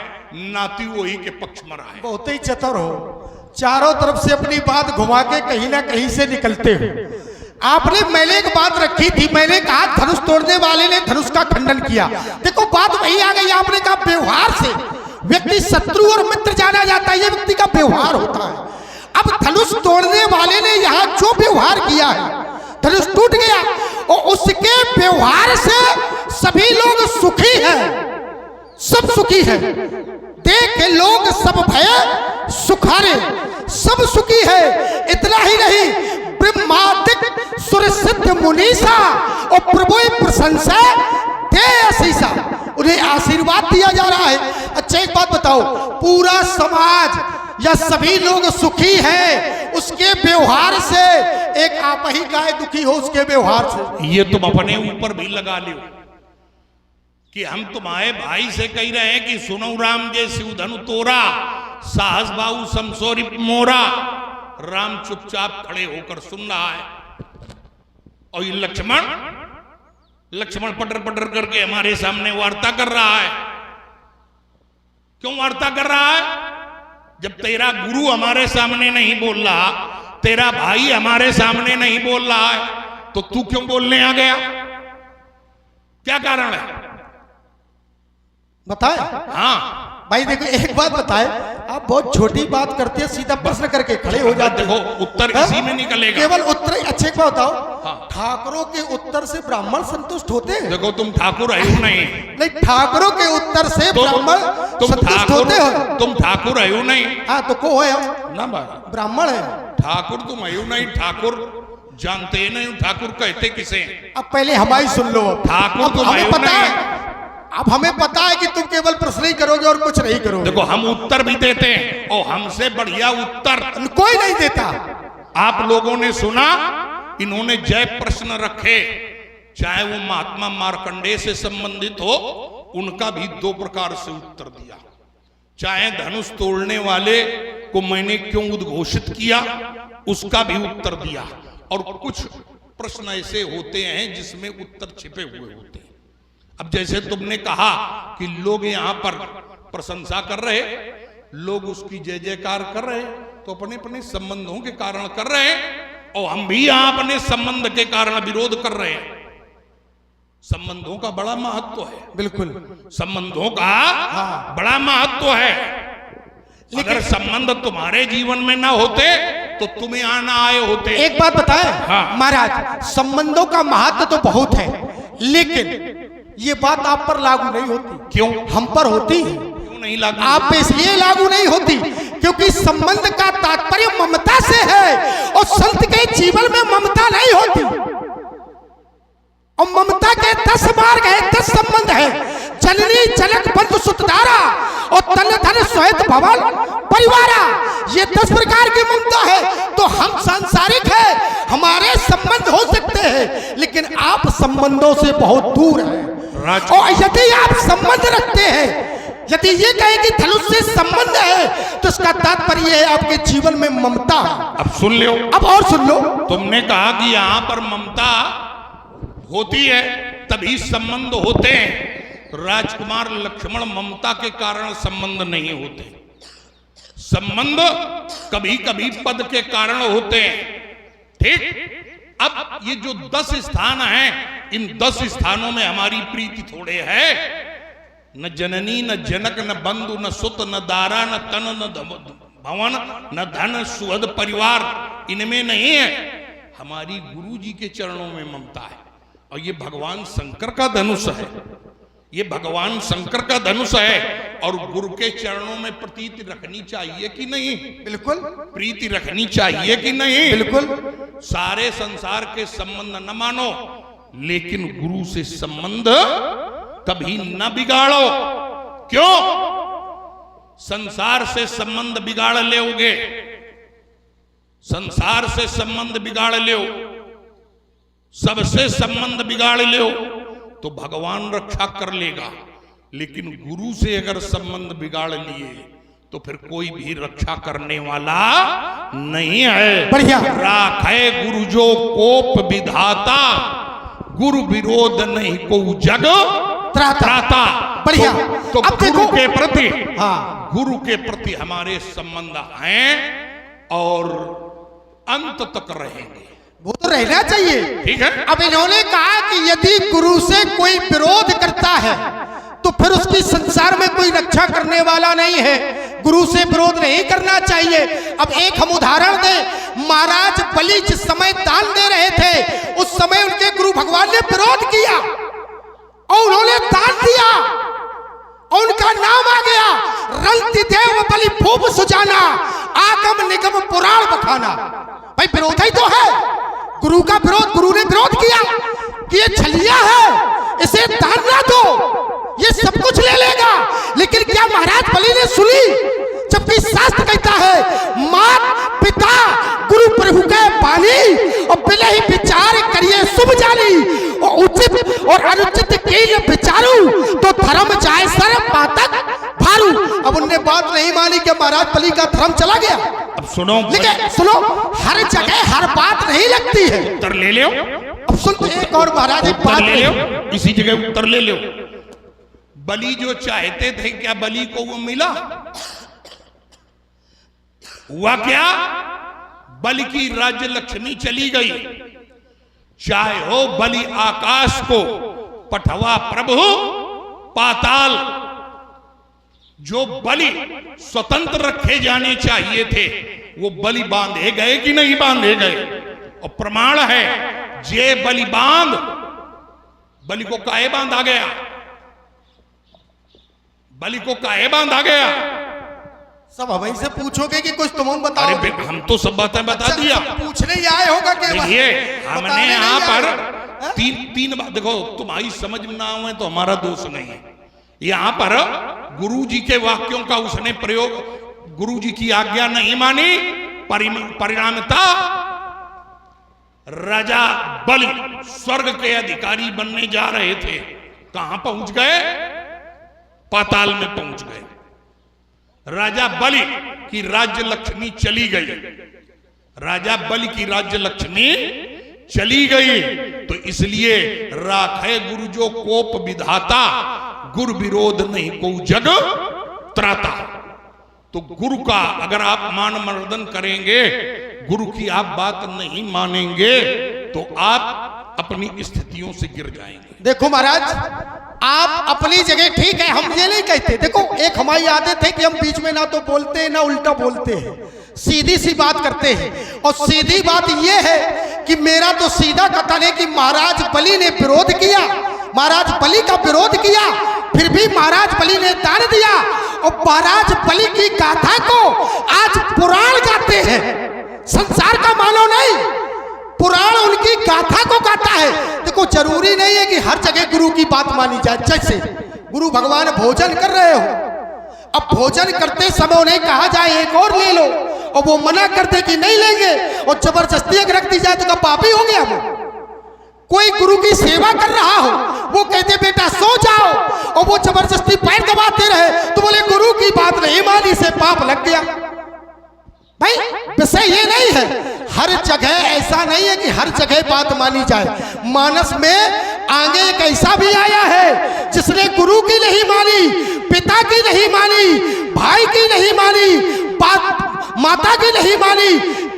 नाती वही के पक्ष मरा है। बहुत ही चतुर हो, चारों तरफ से अपनी बात घुमा के कहीं ना कहीं से निकलते हो। आपने मैंने एक बात रखी थी, मैंने कहा धनुष तोड़ने वाले ने धनुष का खंडन किया। देखो बात वही आ गई, आपने कहा व्यवहार से व्यक्ति शत्रु और मित्र जाना जाता है, ये व्यक्ति का व्यवहार होता है। अब धनुष तोड़ने वाले ने यहाँ जो व्यवहार किया है, धनुष टूट गया और उसके व्यवहार से सभी लोग सुखी हैं, सब सुखी हैं। देख लोग सब भय सुखारे, सब सुखी है। इतना ही नहीं, ब्रह्मादिक सुर सिद्ध मुनीसा और प्रभु प्रशंसा दे आशीषा, उन्हें आशीर्वाद दिया जा रहा है। अच्छा एक बात बताओ, पूरा समाज या सभी लोग सुखी हैं उसके व्यवहार से, एक आप ही गाय दुखी हो उसके व्यवहार से। ये तुम अपने ऊपर भी लगा लो कि हम तुम्हारे भाई से कह रहे हैं कि सुनो राम जय शिव धनु तोरा, साहस बाहु समसोरी मोरा। राम चुपचाप खड़े होकर सुन रहा है और ये लक्ष्मण पटर पटर करके हमारे सामने वार्ता कर रहा है। क्यों वार्ता कर रहा है? जब तेरा गुरु हमारे सामने नहीं बोल रहा, तेरा भाई हमारे सामने नहीं बोल रहा है, तो तू क्यों बोलने आ गया? क्या कारण है बताए? हाँ भाई देखो एक बात बताए, आप बहुत छोटी बात करते हैं, सीधा प्रश्न करके खड़े हो जाते हो। उत्तर इसी में निकलेगा, केवल उत्तर। अच्छे को बताओ, हाँ। ठाकुरों के उत्तर से ब्राह्मण संतुष्ट होते हैं? देखो तुम ठाकुर आयु नहीं, नहीं ठाकुरों के उत्तर से ब्राह्मण संतुष्ट होते हो? तुम ठाकुर आयु नहीं। हाँ तो को है हम ना ब्राह्मण है, ठाकुर तुम आयु नहीं। ठाकुर जानते नहीं, ठाकुर कहते किसे? अब पहले हमारी सुन लो। ठाकुर तुम आयु नहीं। अब हमें पता है कि तुम केवल प्रश्न ही करोगे और कुछ नहीं करोगे। देखो हम उत्तर भी देते हैं और हमसे बढ़िया उत्तर कोई नहीं देता। आप लोगों ने सुना, इन्होंने जय प्रश्न रखे, चाहे वो महात्मा मार्कंडेय से संबंधित हो, उनका भी 2 प्रकार से उत्तर दिया। चाहे धनुष तोड़ने वाले को मैंने क्यों उद्घोषित किया, उसका भी उत्तर दिया। और कुछ प्रश्न ऐसे होते हैं जिसमें उत्तर छिपे हुए होते हैं। अब जैसे तुमने कहा कि लोग यहाँ पर प्रशंसा कर रहे, लोग उसकी जय जयकार कर रहे, तो अपने अपने संबंधों के कारण कर रहे हैं और हम भी यहाँ अपने संबंध के कारण विरोध कर रहे हैं। संबंधों का बड़ा महत्व है, बिल्कुल संबंधों का बड़ा महत्व है। अगर संबंध तुम्हारे जीवन में ना होते तो तुम यहाँ ना आए होते। एक बात बताएं महाराज, संबंधों का महत्व तो बहुत है, लेकिन ये बात आप पर लागू नहीं होती। क्यों? हम पर होती है। क्यों नहीं लागू? आप पे इसलिए लागू नहीं होती क्योंकि संबंध का तात्पर्य ममता से है और संत के जीवन में ममता नहीं होती। और ममता के 10 मार्ग है, 10 संबंध है। जननी जनक बंधु सुतधारा और तन धन स्वेत भवन परिवारा, ये 10 प्रकार की ममता है। तो हम सांसारिक है, हमारे संबंध हो सकते हैं, लेकिन आप संबंधों से बहुत दूर हैं। और यदि आप संबंध रखते हैं, यदि ये कहें कि धनुष से संबंध है, तो इसका तात्पर्य है आपके जीवन में ममता। अब सुन लो, अब और सुन लो। तुमने कहा कि यहाँ पर ममता होती है तभी संबंध होते हैं। राजकुमार लक्ष्मण ममता के कारण संबंध नहीं होते। संबंध कभी कभी पद के कारण होते हैं। ठीक? अब ये जो 10 स्थान हैं, इन 10 स्थानों में हमारी प्रीति थोड़े है। न जननी, न जनक, न बंधु, न सुत, न दारा, न तन, न भवन, न धन, सुहद परिवार, इनमें नहीं है। हमारी गुरु जी के चरणों में ममता है और ये भगवान शंकर का धनुष है। ये भगवान शंकर का धनुष है और गुरु के चरणों में प्रीति रखनी चाहिए कि नहीं? बिल्कुल प्रीति रखनी चाहिए कि नहीं? बिल्कुल। सारे संसार के संबंध न मानो, लेकिन गुरु से संबंध कभी न बिगाड़ो। क्यों? संसार से संबंध बिगाड़ लोगे, संसार से संबंध बिगाड़ लो, सबसे संबंध बिगाड़ लो तो भगवान रक्षा कर लेगा, लेकिन गुरु से अगर संबंध बिगाड़ लिए तो फिर कोई भी रक्षा करने वाला नहीं है। बढ़िया। राखे गुरु जो कोप विधाता, गुरु विरोध नहीं को जग त्राता। बढ़िया। तो अब गुरु देखो के प्रति, हाँ, गुरु के प्रति हमारे संबंध हैं और अंत तक रहेंगे। वो तो रहना चाहिए। ठीक है। अब इन्होंने कहा कि यदि गुरु से कोई विरोध करता है तो फिर उसकी संसार में कोई रक्षा करने वाला नहीं है, गुरु से विरोध नहीं करना चाहिए। अब एक हम उदाहरण दें, महाराज बलि जिस समय दान दे रहे थे उस समय उनके गुरु भगवान ने विरोध किया और उन्होंने दान दिया और उनका नाम आ गया, रंति देव बलि भूप सुजाना, आगम निगम पुराण बखाना। भाई विरोध ही तो है, गुरु का विरोध, गुरु ने विरोध किया कि ये छलिया है, इसे दान ना दो, ये सब कुछ ले लेगा। लेकिन क्या महाराज बलि ने सुनी? जबकि शास्त्र कहता है मात पिता गुरु प्रभु के बानी और बिना ही विचार करिए शुभ जानी, और उचित और अनुचित के विचारू तो धर्म जाए सर पातक भारू। अब उनने बात नहीं मानी कि महाराज बलि का धर्म चला गया। अब सुनो, लेकिन सुनो, हर जगह हर बात नहीं लगती है। उत्तर ले लो। अब सुन, एक और महाराज एक बात ले लो, इसी जगह उत्तर ले लो। बलि जो चाहते थे, क्या बलि को वो मिला? हुआ क्या? बलि की राज्य लक्ष्मी चली गई। चाहे हो बलि आकाश को, पठवा प्रभु पाताल। जो बलि स्वतंत्र रखे जाने चाहिए थे वो बलि बांधे गए कि नहीं बांधे गए? और प्रमाण है, जे बलि बांध, बलि को काहे बांधा गया? बलि को काहे बांधा गया? सब हमें से पूछोगे कि कुछ तुम बताओ? अरे हम तो सब बातें बता दिया। पूछने ही आए होगा कि देखिए, हमने यहाँ पर तीन बात, देखो तुम्हारी समझ में ना आए तो हमारा दोष नहीं है। यहाँ पर गुरु जी के वाक्यों का उसने प्रयोग, गुरु जी की आज्ञा नहीं मानी, परिणामता राजा बलि स्वर्ग के अधिकारी बनने जा रहे थे, कहां पहुंच गए? पाताल में पहुंच गए। राजा बलि की राज्य लक्ष्मी चली गई, राजा बलि की राज्य लक्ष्मी चली गई, तो इसलिए राखे गुरु जो कोप विधाता, गुरु विरोध नहीं को जग त्राता। तो गुरु का अगर आप मान मर्दन करेंगे, गुरु की आप बात नहीं मानेंगे तो आप अपनी स्थितियों से गिर जाएंगे। देखो महाराज, आप अपनी जगह ठीक है, हम ये नहीं कहते। देखो, एक हमारी आदत है कि हम बीच में ना तो बोलते हैं ना उल्टा बोलते हैं, सीधी सी बात करते हैं। और सीधी बात ये है कि मेरा तो सीधा कथन है कि महाराज बलि ने विरोध किया, महाराज बलि का विरोध किया, फिर भी महाराज बलि ने दान दिया। और महाराज बलि की गाथा को आज पुराण गाते हैं, संसार का मानव नहीं, पुराण उनकी गाथा को गाता है। देखो, जरूरी नहीं है कि हर जगह गुरु की बात मानी जाए। जैसे गुरु भगवान भोजन कर रहे हो, अब भोजन करते समय उन्हें कहा जाए एक और ले लो, और वो मना करते कि नहीं लेंगे, और जबरदस्ती अगर रख दी जाए तो क्या पापी हो गया वो? कोई गुरु की सेवा कर रहा हो, वो कहते बेटा सो जाओ, और वो जबरदस्ती पैर दबाते रहे, तो बोले गुरु की बात नहीं मानी से पाप लग गया। भाई विषय ये नहीं है, हर जगह ऐसा नहीं है कि हर जगह बात मानी जाए। मानस में आगे एक ऐसा भी आया है जिसने गुरु की नहीं मानी, पिता की नहीं मानी, भाई की नहीं मानी, माता की नहीं मानी,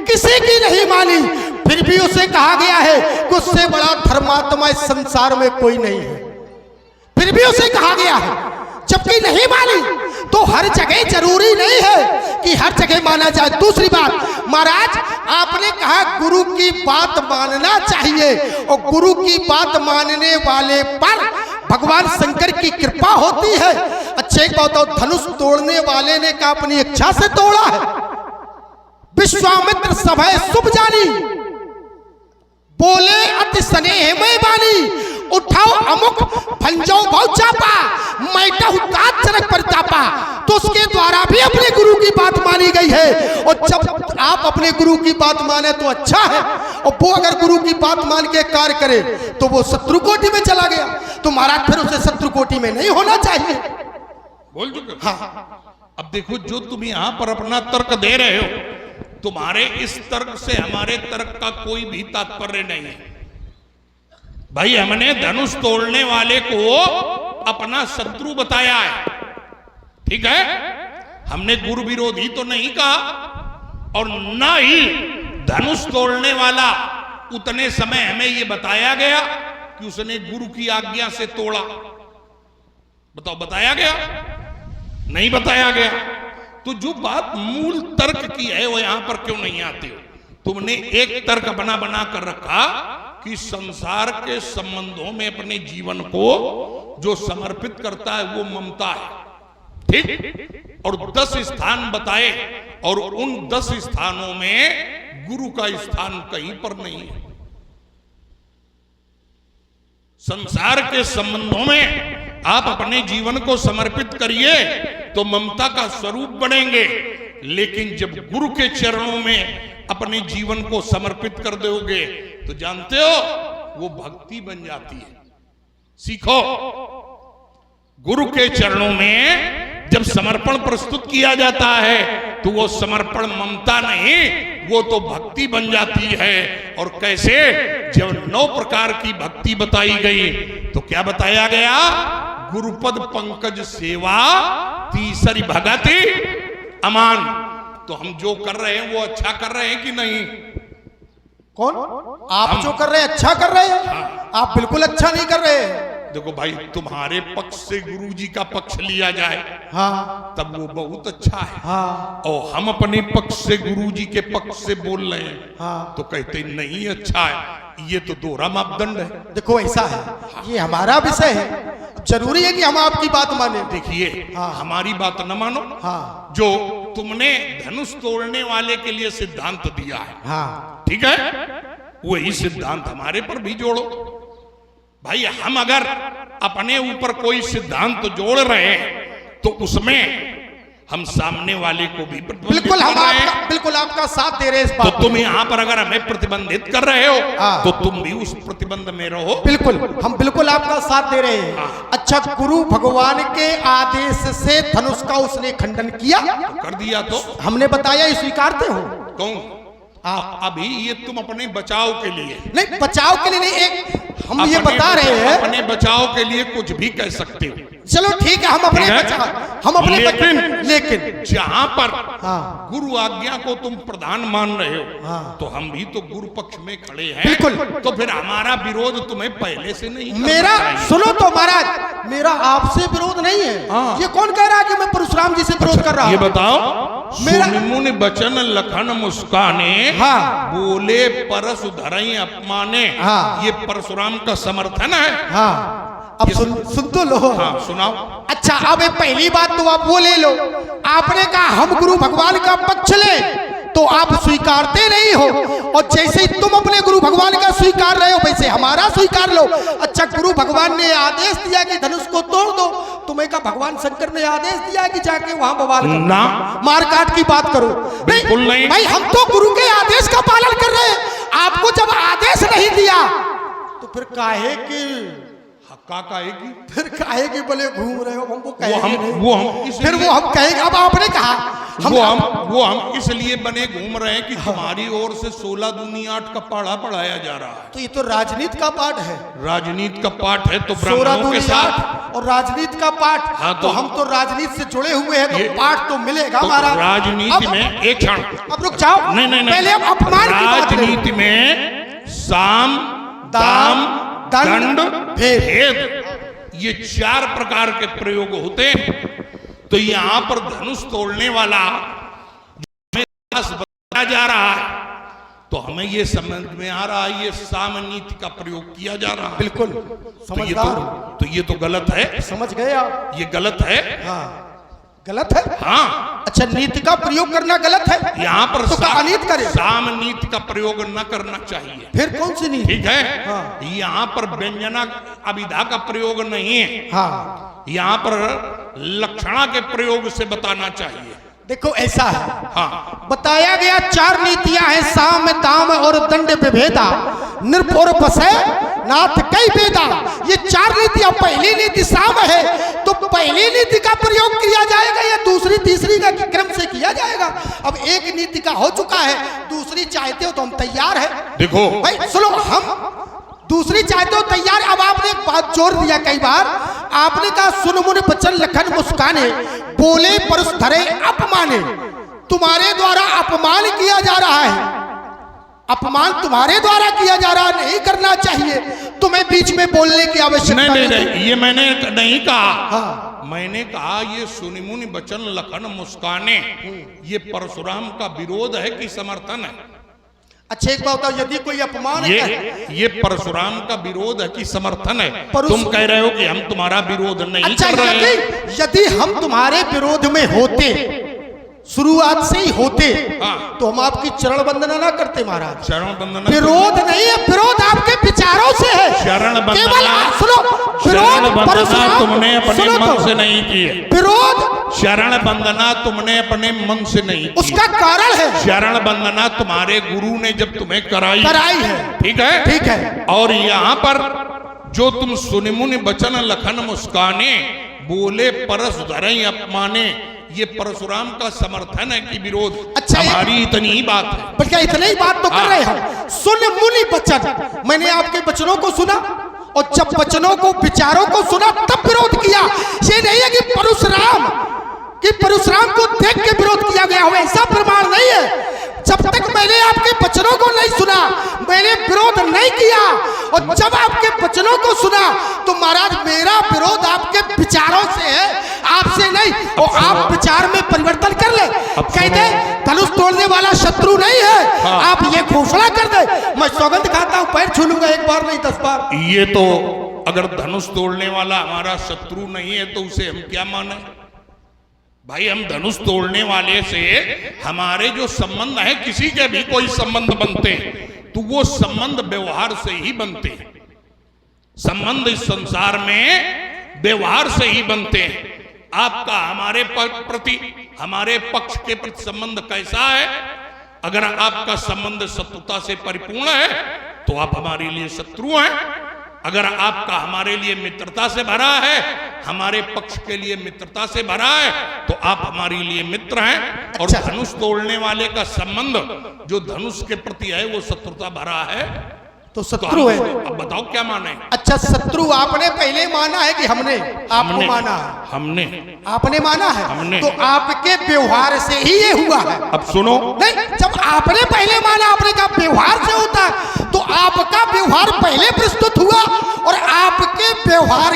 किसी की नहीं मानी, फिर भी उसे कहा गया है कि उससे बड़ा धर्मात्मा इस संसार में कोई नहीं है। फिर भी उसे कहा गया है, जबकि नहीं मानी। तो हर जगह जरूरी नहीं है कि हर जगह माना जाए। दूसरी बात, महाराज आपने कहा गुरु की बात मानना चाहिए, और गुरु की बात मानने वाले पर भगवान शंकर की कृपा होती है। अच्छा एक बात बताओ, धनुष तोड़ने वाले ने क्या अपनी इच्छा से तोड़ा है? विश्वामित्र सभय शुभ जानी, बोले अति स्नेह में बानी, उठाओ अमुक भंजो बहु चापा, मैटहु तात जनक परितापा। तो उसके द्वारा भी अपने गुरु की बात मानी गई है। और जब आप अपने गुरु की बात माने तो अच्छा है, और वो अगर गुरु की बात मान के कार्य करे तो वो शत्रु कोटि में चला गया, तो महाराज फिर उसे शत्रु कोटि में नहीं होना चाहिए। बोल चुके। हाँ, अब देखो, जो तुम यहां पर अपना तर्क दे रहे हो, तुम्हारे इस तर्क से हमारे तर्क का कोई भी तात्पर्य नहीं है। भाई हमने धनुष तोड़ने वाले को अपना शत्रु बताया है, ठीक है? हमने गुरु विरोधी तो नहीं कहा, और न ही धनुष तोड़ने वाला उतने समय हमें यह बताया गया कि उसने गुरु की आज्ञा से तोड़ा। बताओ, बताया गया? नहीं बताया गया। तो जो बात मूल तर्क की है वो यहां पर क्यों नहीं आती हो? तुमने एक तर्क बना बना कर रखा कि संसार के संबंधों में अपने जीवन को जो समर्पित करता है वो ममता है, ठीक? और 10 स्थान बताए, और उन 10 स्थानों में गुरु का स्थान कहीं पर नहीं है। संसार के संबंधों में आप अपने जीवन को समर्पित करिए तो ममता का स्वरूप बनेंगे, लेकिन जब गुरु के चरणों में अपने जीवन को समर्पित कर दोगे तो जानते हो वो भक्ति बन जाती है। सीखो, गुरु के चरणों में जब समर्पण प्रस्तुत किया जाता है तो वो समर्पण ममता नहीं, वो तो भक्ति बन जाती है। और कैसे? जब 9 प्रकार की भक्ति बताई गई तो क्या बताया गया? गुरुपद पंकज सेवा तीसरी भगति अमान। तो हम जो कर रहे हैं वो अच्छा कर रहे हैं कि नहीं? कौन? आप जो कर रहे हैं अच्छा कर रहे हैं? हाँ। आप बिल्कुल अच्छा नहीं कर रहे हैं। देखो भाई, तुम्हारे पक्ष से गुरु जी का पक्ष लिया जाए हाँ, तब वो बहुत अच्छा है। हाँ, और हम अपने पक्ष से गुरु जी के पक्ष से बोल रहे हैं हाँ, तो कहते नहीं अच्छा है। ये तो दोहरा मापदंड है। देखो ऐसा है, ये हमारा विषय है, जरूरी है कि हम आपकी बात माने। देखिए, हाँ, हमारी बात न मानो। हाँ, जो तुमने धनुष तोड़ने वाले के लिए सिद्धांत दिया है, हाँ, ठीक है, वही सिद्धांत हमारे पर भी जोड़ो। भाई हम अगर अपने ऊपर कोई सिद्धांत जोड़ रहे हैं तो उसमें हम सामने वाले को भी बिल्कुल बिल्कुल आपका साथ दे रहे हैं इस बात। तो तुम यहाँ पर अगर हमें प्रतिबंधित कर रहे हो तो तुम भी उस प्रतिबंध में रहो। बिल्कुल, हम बिल्कुल आपका साथ दे रहे हैं। अच्छा, गुरु भगवान के आदेश से धनुष का उसने खंडन किया? तो कर दिया। तो हमने बताया, ये स्वीकारते हो? कौन? अभी ये तुम अपने बचाव के लिए नहीं, बचाव के लिए नहीं, एक हम ये बता रहे हैं अपने बचाव के लिए कुछ भी कह सकते हो। चलो ठीक है, हम अपने बचाव, हम अपने लेकिन जहां पर हाँ, गुरु आज्ञा को तुम प्रधान मान रहे हो, हाँ, तो हम भी तो गुरु पक्ष में खड़े हैं। बिल्कुल। तो फिर हमारा विरोध तुम्हें पहले से नहीं मेरा सुनो तो महाराज, मेरा आपसे विरोध नहीं है। हाँ। ये कौन कह रहा है कि मैं परशुराम जी से विरोध कर रहा हूं? ये बताओ, मेरा मुनि बचन लखन मुस्काने, हाँ, बोले परस धरई अपमाने, हाँ, ये परशुराम का समर्थन है। हाँ, अब सुन तो लो। हाँ, सुनाओ। अच्छा, अब पहली बात तो आप वो ले लो, आपने कहा हम गुरु भगवान का पक्ष ले, तो आप स्वीकारते नहीं हो, और जैसे ही तुम अपने गुरु भगवान का स्वीकार रहे हो वैसे हमारा स्वीकार लो। अच्छा, गुरु भगवान ने आदेश दिया कि धनुष को तोड़ दो, तुम्हें का भगवान शंकर ने आदेश दिया कि जाके वहां बवाल करो, ना मारकाट की बात करो? बिल्कुल नहीं भाई, हम तो गुरु के आदेश का पालन कर रहे हैं। आपको जब आदेश नहीं दिया तो फिर काहे की कहेगी? फिर काहेगी बोले घूम रहे हो? हमको फिर वो हम कहेंगे। अब आपने कहा वो हम इसलिए बने घूम रहे हैं कि तुम्हारी ओर से 16 दूनी 8 का पढ़ा पढ़ाया जा रहा है। तो ये तो राजनीति का पाठ है। राजनीति का पाठ है तो 16 ब्राह्मणों के दूनी साथ 8 और राजनीति का पाठ। हाँ, तो हम तो राजनीति से जुड़े हुए हैं, तो पाठ तो मिलेगा तो हमारा। राजनीति में एक क्षण, अब रुक जाओ, नहीं, पहले हम अपमान की बात करें। राजनीति में साम दाम दंड भेद, ये 4 प्रकार के प्रयोग होते हैं। तो यहां पर धनुष तोड़ने वाला बताया जा रहा है, तो हमें ये समझ में आ रहा है ये साम नीति का प्रयोग किया जा रहा है। बिल्कुल समझदार। तो ये तो गलत है, समझ गए आप? ये गलत है। हाँ गलत है। हाँ अच्छा नीति का प्रयोग करना गलत है, यहाँ पर तो अनीत करे। साम नीति का प्रयोग न करना चाहिए। फिर कौन सी नीति? ठीक है। हाँ। यहाँ पर व्यंजना अभिधा का प्रयोग नहीं है। हाँ यहाँ पर लक्षणा के प्रयोग से बताना चाहिए। देखो ऐसा है, हाँ बताया गया 4 नीतियां हैं, साम दाम और दंड विभेदा, नृप और पसय नाथ कई वेदा। ये 4 नीतियां, पहली नीति साम है तो पहली नीति का प्रयोग किया जाएगा या दूसरी तीसरी का क्रम से किया जाएगा? अब एक नीति का हो चुका है, दूसरी चाहते हो तो हम तैयार है। देखो भाई सुनो, हम दूसरी चाहते हो तैयार। अब आपने एक बात जोर दिया कई बार, आपने कहा सुन मुन बचन लखन मुस्काने, बोले परस धरे अपमाने। तुम्हारे द्वारा अपमान किया जा रहा है, अपमान तुम्हारे द्वारा किया जा रहा है, नहीं करना चाहिए। तुम्हें बीच में बोलने की आवश्यकता नहीं, ये मैंने नहीं कहा। हाँ। मैंने कहा ये सुनि मुनि बचन लखन मुस्काने, ये परशुराम का विरोध है कि समर्थन है? अच्छा एक बात बताओ, यदि कोई अपमान ये परशुराम का विरोध है कि समर्थन है? तुम कह रहे हो कि हम तुम्हारा विरोध नहीं अच्छा, कर रहे हैं। यदि हम तुम्हारे विरोध में होते, शुरुआत से ही होते, हाँ। तो हम आपकी चरण वंदना ना करते महाराज। शरण वंदना विरोध नहीं है, विरोध आपके विचारों से है। शरण केवल वंदना, सुनो, शरण विरोध वंदना तुमने अपने सुनो मन तो, से नहीं की है। विरोध शरण वंदना तुमने अपने मन से नहीं की। उसका कारण है, शरण वंदना तुम्हारे गुरु ने जब तुम्हें कराई है। ठीक है, ठीक है। और यहाँ पर जो तुम सुनि मुनि बचन लखन मुस्काने, बोले परस धरे अपमाने, ये परशुराम का समर्थन है कि विरोध? अच्छा, हमारी इतनी ही बात है। बल्कि इतनी ही बात तो कर रहे हैं। सुन मुनि बचन, मैंने आपके वचनों को सुना और जब वचनों को विचारों को सुना तब विरोध किया। ये नहीं है कि परशुराम को देख के विरोध किया गया हो, ऐसा प्रमाण नहीं है। जब तक मैंने आपके वचनों को नहीं सुना, मैंने विरोध नहीं किया, और जब आपके वचनों को सुना तो महाराज मेरा विरोध आपके विचारों से है, आपसे नहीं। और आप विचार में परिवर्तन कर ले, कहते धनुष तोड़ने वाला शत्रु नहीं है। हाँ। आप ये घोषणा कर दे, मैं सौगंध खाता हूं, पैर छू लूंगा, 1 बार नहीं 10 बार। ये तो अगर धनुष तोड़ने वाला हमारा शत्रु नहीं है तो उसे हम क्या माने? भाई हम धनुष तोड़ने वाले से हमारे जो संबंध है, किसी के भी कोई संबंध बनते हैं तो वो संबंध व्यवहार से ही बनते हैं। संबंध इस संसार में व्यवहार से ही बनते हैं। आपका हमारे प्रति, हमारे पक्ष के प्रति संबंध कैसा है? अगर आपका संबंध शत्रुता से परिपूर्ण है तो आप हमारे लिए शत्रु हैं। अगर आपका हमारे लिए मित्रता से भरा है, हमारे पक्ष के लिए मित्रता से भरा है, तो आप हमारे लिए मित्र हैं। और अच्छा। धनुष तोड़ने वाले का संबंध जो धनुष के प्रति है वो शत्रुता भरा है, तो शत्रु है। अब बताओ क्या माने? अच्छा, शत्रु आपने पहले माना है कि हमने आपको माना है? हमने आपने माना है। हमने। तो आपके व्यवहार से ही ये हुआ है। अब सुनो, नहीं, जब आपने पहले माना, आपने कहा व्यवहार से होता है, तो आपका व्यवहार पहले प्रस्तुत हुआ और आपके व्यवहार